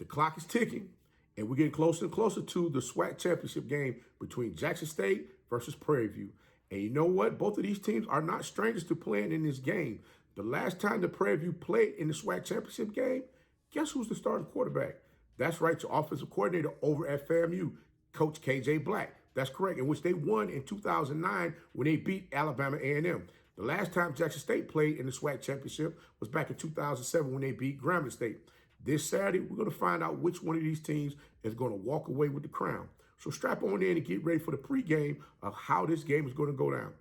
The clock is ticking, and we're getting closer and closer to the SWAC Championship game between Jackson State versus Prairie View. And you know what? Both of these teams are not strangers to playing in this game. The last time the Prairie View played in the SWAC Championship game, guess who's the starting quarterback? That's right, your offensive coordinator over at FAMU, Coach KJ Black. That's correct, in which they won in 2009 when they beat Alabama A&M. The last time Jackson State played in the SWAC Championship was back in 2007 when they beat Grambling State. This Saturday, we're going to find out which one of these teams is going to walk away with the crown. So strap on in and get ready for the pregame of how this game is going to go down.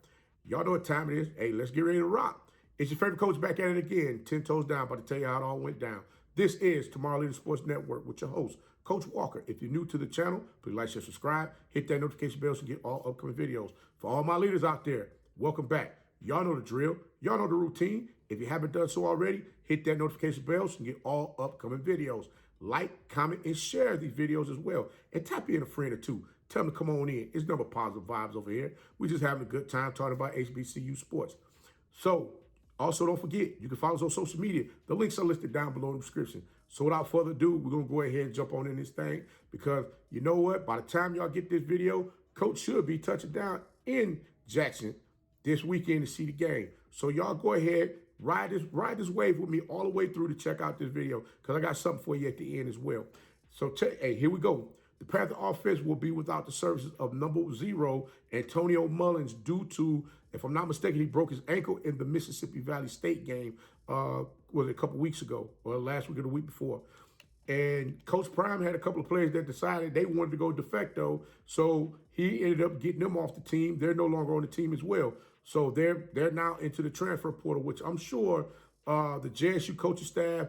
Y'all know what time it is. Hey, let's get ready to rock. It's your favorite coach back at it again, 10 toes down, about to tell you how it all went down. This is Tomorrow Leader Sports Network with your host, Coach Walker. If you're new to the channel, please like, share, subscribe, hit that notification bell so you get all upcoming videos. For all my leaders out there, welcome back. Y'all know the drill. Y'all know the routine. If you haven't done so already, hit that notification bell so you can get all upcoming videos. Like, comment, and share these videos as well. And tap in a friend or two. Tell them to come on in. It's number positive vibes over here. We're just having a good time talking about HBCU sports. So, also don't forget, you can follow us on social media. The links are listed down below in the description. So without further ado, we're going to go ahead and jump on in this thing because you know what? By the time y'all get this video, Coach should be touching down in Jackson this weekend to see the game. So y'all go ahead, ride this wave with me all the way through to check out this video because I got something for you at the end as well. So, hey, here we go. The Panther offense will be without the services of number 0, Antonio Mullins, due to, if I'm not mistaken, he broke his ankle in the Mississippi Valley State game, was it a couple weeks ago, or last week or the week before. And Coach Prime had a couple of players that decided they wanted to go de facto, so he ended up getting them off the team. They're no longer on the team as well. So they're now into the transfer portal, which I'm sure the JSU coaching staff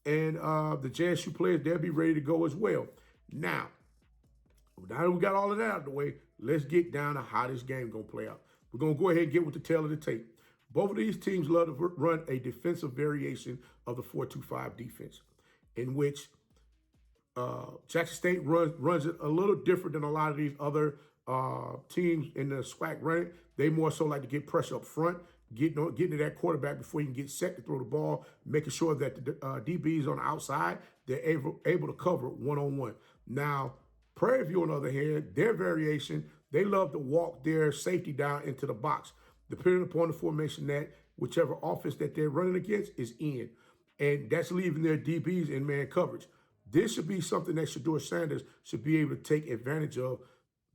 and the JSU players, they'll be ready to go as well. Now that we got all of that out of the way, let's get down to how this game going to play out. We're going to go ahead and get with the tail of the tape. Both of these teams love to run a defensive variation of the 4-2-5 defense, in which Jackson State runs it a little different than a lot of these other teams in the SWAC running. They more so like to get pressure up front, getting to that quarterback before you can get set to throw the ball, making sure that the DBs on the outside, they're able to cover one-on-one. Now, Prairie View, on the other hand, their variation, they love to walk their safety down into the box, depending upon the formation that whichever offense that they're running against is in. And that's leaving their DBs in man coverage. This should be something that Shedeur Sanders should be able to take advantage of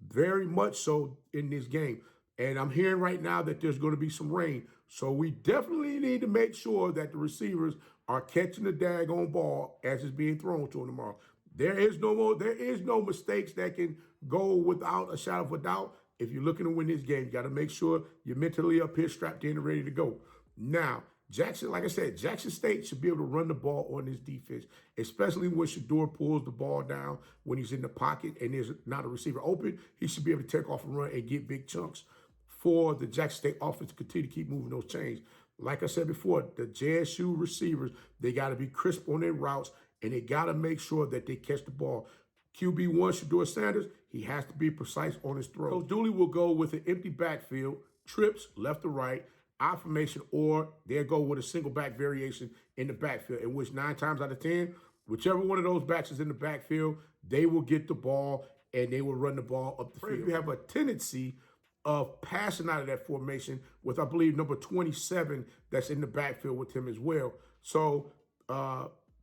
very much so in this game. And I'm hearing right now that there's going to be some rain. So we definitely need to make sure that the receivers are catching the daggone ball as it's being thrown to them tomorrow. There is no mistakes that can go without a shadow of a doubt. If you're looking to win this game, you got to make sure you're mentally up here, strapped in and ready to go. Now, Jackson, like I said, Jackson State should be able to run the ball on this defense, especially when Shedeur pulls the ball down when he's in the pocket and there's not a receiver open. He should be able to take off and run and get big chunks for the Jackson State offense to continue to keep moving those chains. Like I said before, the JSU receivers, they got to be crisp on their routes, and they got to make sure that they catch the ball. QB1, Shedeur Sanders, he has to be precise on his throw. Coach Dooley will go with an empty backfield, trips left to right, I formation, or they'll go with a single back variation in the backfield, in which 9 times out of 10, whichever one of those backs is in the backfield, they will get the ball and they will run the ball up the field. You have a tendency of passing out of that formation with, I believe, number 27 that's in the backfield with him as well. So,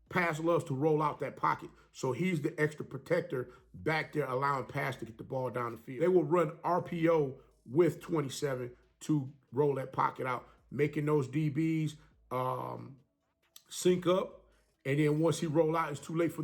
Pass loves to roll out that pocket. So he's the extra protector back there, allowing Pass to get the ball down the field. They will run RPO with 27 to roll that pocket out, making those DBs sync up. And then once he roll out, it's too late for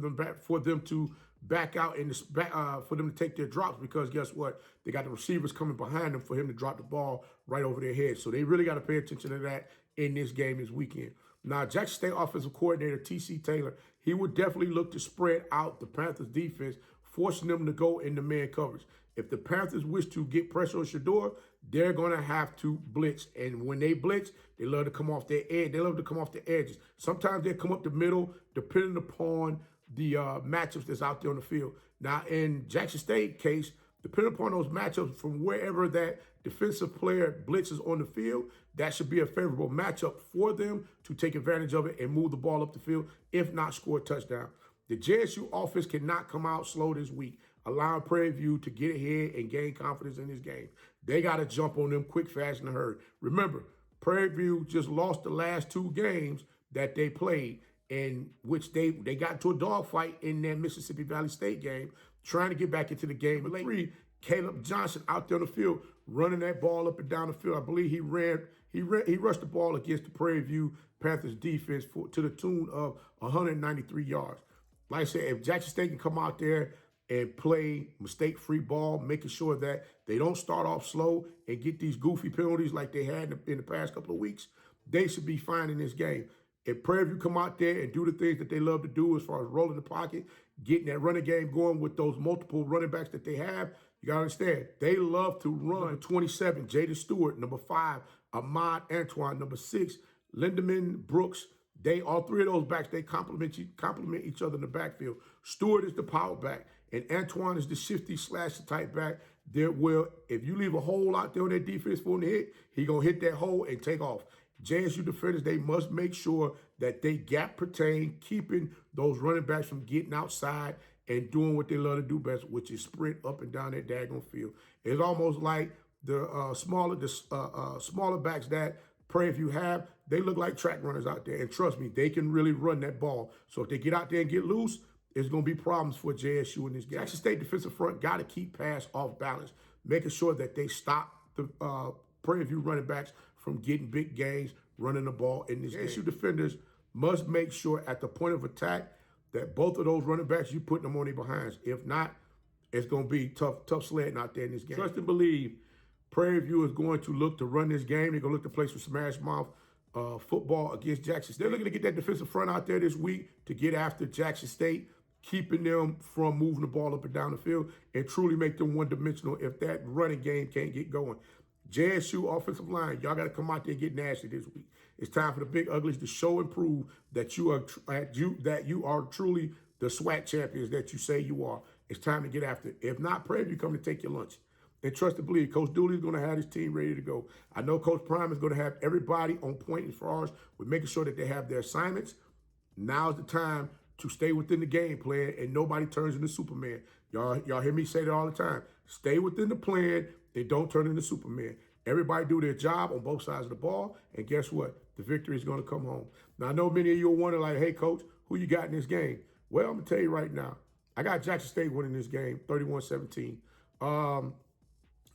them to back out and for them to take their drops, because guess what? They got the receivers coming behind them for him to drop the ball right over their head. So they really got to pay attention to that in this game this weekend. Now, Jackson State offensive coordinator T.C. Taylor, he would definitely look to spread out the Panthers defense, forcing them to go into man coverage. If the Panthers wish to get pressure on Shedeur, they're going to have to blitz. And when they blitz, they love to come off their edge. They love to come off the edges. Sometimes they come up the middle, depending upon the matchups that's out there on the field. Now, in Jackson State case, depending upon those matchups from wherever that defensive player blitzes on the field, that should be a favorable matchup for them to take advantage of it and move the ball up the field, if not score a touchdown. The JSU offense cannot come out slow this week, allowing Prairie View to get ahead and gain confidence in this game. They got to jump on them quick, fast, and hurry. Remember, Prairie View just lost the last 2 games that they played, in which they got into a dogfight in that Mississippi Valley State game, trying to get back into the game. But 3, Caleb Johnson out there on the field, running that ball up and down the field. I believe he rushed the ball against the Prairie View Panthers defense to the tune of 193 yards. Like I said, if Jackson State can come out there and play mistake-free ball, making sure that they don't start off slow and get these goofy penalties like they had in the past couple of weeks, they should be fine in this game. If Prairie View come out there and do the things that they love to do as far as rolling the pocket, getting that running game going with those multiple running backs that they have, you got to understand, they love to run. Number 27, Jaden Stewart. Number 5, Ahmad Antoine. Number 6, Lindemann Brooks. All 3 of those backs, they complement each other in the backfield. Stewart is the power back, and Antoine is the shifty slasher type back. If you leave a hole out there on that defense for him to hit, he going to hit that hole and take off. JSU defenders, they must make sure that they gap protect, keeping those running backs from getting outside and doing what they love to do best, which is sprint up and down that daggone field. It's almost like the smaller backs that Prairie View have, they look like track runners out there. And trust me, they can really run that ball. So if they get out there and get loose, there's going to be problems for JSU in this game. Jackson State defensive front got to keep pass off balance, making sure that they stop the Prairie View running backs from getting big gains, running the ball in this game. JSU defenders must make sure at the point of attack that both of those running backs, you put them on their behinds. If not, it's going to be tough sledding out there in this game. Trust and believe, Prairie View is going to look to run this game. They're going to look to play some smash mouth football against Jackson State. They're looking to get that defensive front out there this week to get after Jackson State, keeping them from moving the ball up and down the field and truly make them one-dimensional if that running game can't get going. JSU offensive line, y'all got to come out there and get nasty this week. It's time for the big uglies to show and prove that you are truly the SWAC champions that you say you are. It's time to get after it. If not, Prairie View come to take your lunch. And trust and believe, Coach Dooley is going to have his team ready to go. I know Coach Prime is going to have everybody on point as far as with making sure that they have their assignments. Now's the time to stay within the game plan and nobody turns into Superman. Y'all hear me say that all the time. Stay within the plan and don't turn into Superman. Everybody do their job on both sides of the ball, and guess what? The victory is going to come home. Now, I know many of you will wonder, like, hey, Coach, who you got in this game? Well, I'm going to tell you right now, I got Jackson State winning this game, 31-17.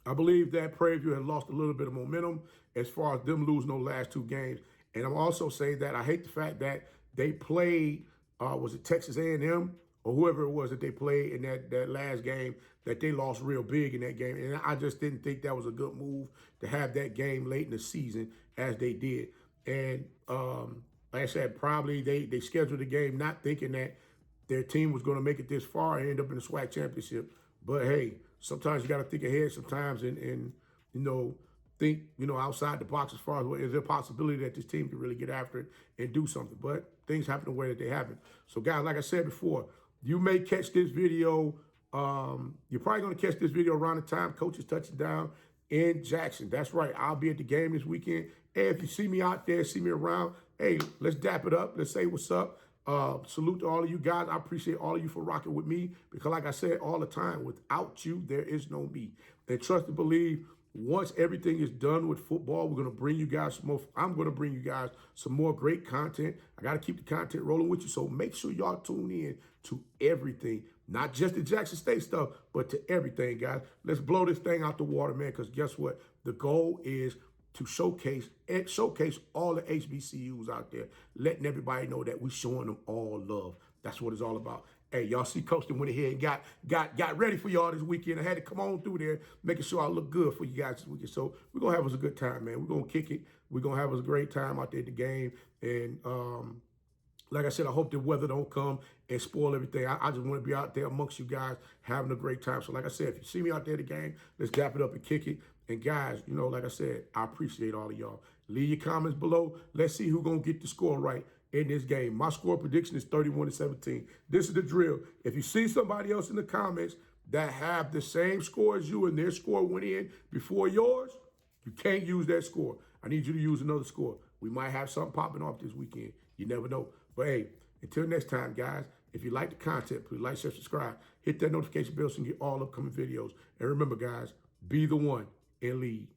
I believe that Prairie View has lost a little bit of momentum as far as them losing those last 2 games. And I'm also saying that I hate the fact that they played, was it Texas A&M or whoever it was that they played in that last game, that they lost real big in that game. And I just didn't think that was a good move to have that game late in the season as they did. And like I said, probably they scheduled the game not thinking that their team was going to make it this far and end up in the SWAC Championship. But hey, sometimes you got to think ahead sometimes and think, outside the box as far as is there a possibility that this team can really get after it and do something. But things happen the way that they happen. So guys, like I said before, you may catch this video. You're probably going to catch this video around the time Coach is touching down in Jackson. That's right. I'll be at the game this weekend. Hey, if you see me out there, see me around, hey, let's dap it up. Let's say what's up. Salute to all of you guys. I appreciate all of you for rocking with me because like I said all the time, without you, there is no me. And trust and believe, once everything is done with football, we're going to bring you guys some more. I'm going to bring you guys some more great content. I got to keep the content rolling with you. So make sure y'all tune in to everything, not just the Jackson State stuff, but to everything, guys. Let's blow this thing out the water, man, because guess what? The goal is to showcase all the HBCUs out there, letting everybody know that we're showing them all love. That's what it's all about. Hey, y'all see Coach went ahead and got ready for y'all this weekend. I had to come on through there, making sure I look good for you guys this weekend. So we're going to have us a good time, man. We're going to kick it. We're going to have us a great time out there at the game. And like I said, I hope the weather don't come and spoil everything. I just want to be out there amongst you guys having a great time. So like I said, if you see me out there at the game, let's dap it up and kick it. And guys, like I said, I appreciate all of y'all. Leave your comments below. Let's see who's going to get the score right in this game. My score prediction is 31-17. This is the drill. If you see somebody else in the comments that have the same score as you and their score went in before yours, you can't use that score. I need you to use another score. We might have something popping off this weekend. You never know. But hey, until next time, guys, If you like the content, please like, share, subscribe. Hit that notification bell so you can get all upcoming videos. And remember, guys, be the one and lead.